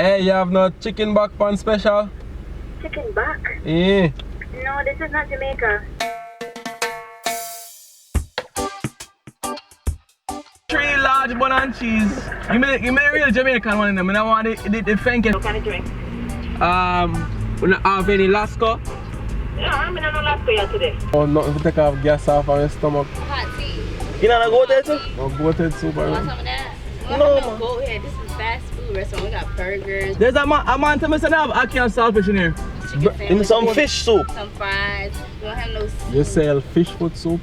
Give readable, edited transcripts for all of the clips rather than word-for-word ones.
Hey, you have no chicken back pan special? Chicken back? Yeah. No, this is not Jamaica. 3 large bun and cheese. You made a real Jamaican one in them. I want the funky. What kind of drink? We don't have any Lasco. Yeah, I'm in no Lasco yet today. Oh, nothing to take off gas off of your stomach. Hot tea. You know, go there too? No goated soup. Want some of that? No, No, go ahead. This is fast food restaurant. We got burgers, There's a man to me say have ackee and saltfish in here. chicken Give me sandwiches, some fish soup. some fries. We don't have no soup. You sell fish foot soup?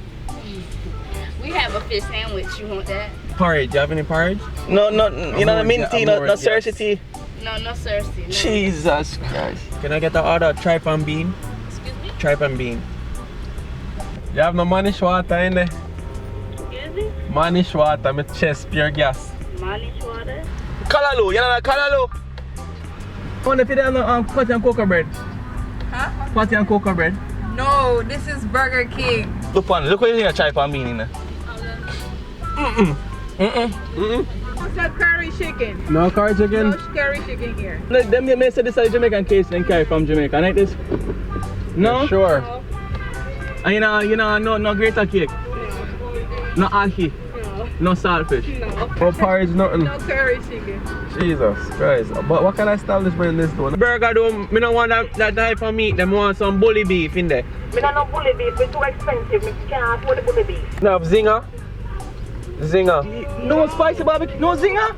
We have a fish sandwich. You want that? Porridge, you have any porridge? No, you know the mint tea, no Cersei tea. No, no Cersei. No. Jesus Christ. Can I get the order tripe and bean? Excuse me? Tripe and bean. You have no manish water in there? Excuse me? Manish water, my chest, pure gas. Manish water? Callaloo, you know the callaloo? I wonder if you have no patty and cocoa bread. Huh? Patty and cocoa bread. No, this is Burger King. Look what you hear tripe and bean in there. What's that curry chicken? No curry chicken? No curry chicken here. Them may say this is Jamaican case and carry from Jamaica, like this? No? Sure. And you know, no greater cake? No ahi? No saltfish? No porridge, nothing. No curry chicken. Jesus Christ. But what kind of establishment is this though? Burger though, me don't want that type of meat, them want some bully beef in there. We don't know bully beef, it's too expensive. We can't afford the bully beef. No zinger? Zinger. No spicy barbecue, no zinger?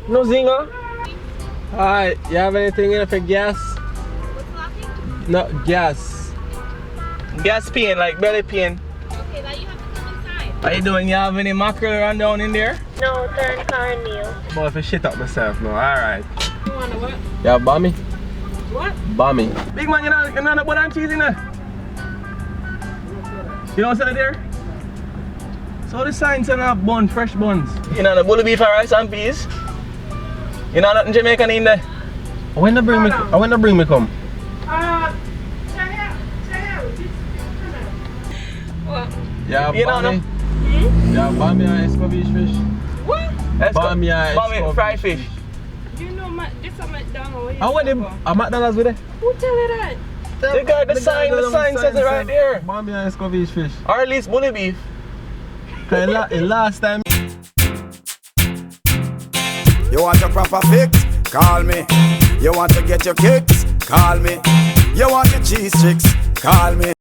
No zinger? Alright, you have anything in for gas? No, gas. Gas pain, like belly pain. Okay, now you have to come inside. How you doing? You have any mackerel run down in there? No, turn cornmeal. Boy, if I shit up myself now, alright. You want to what? You have bammy? What? Bammy. Big man, you know the butter and cheese in there? You know what's in there? So the sign said have bun, fresh buns. You know the bully beef and rice and peas? You know nothing Jamaican in there? When the bring me come? What? You have You know, bammy? Hmm? You have bammy and escovitch fish? What? Bammy and Bammy, fried fish. You know, this is McDonald's. I want them at McDonald's with it. Who tell you that? The guy, the sign says it right there. Bammy and escovitch fish. Or at least bully beef. Last time. You want a proper fix? Call me. You want to get your kicks? Call me. You want your cheese sticks? Call me.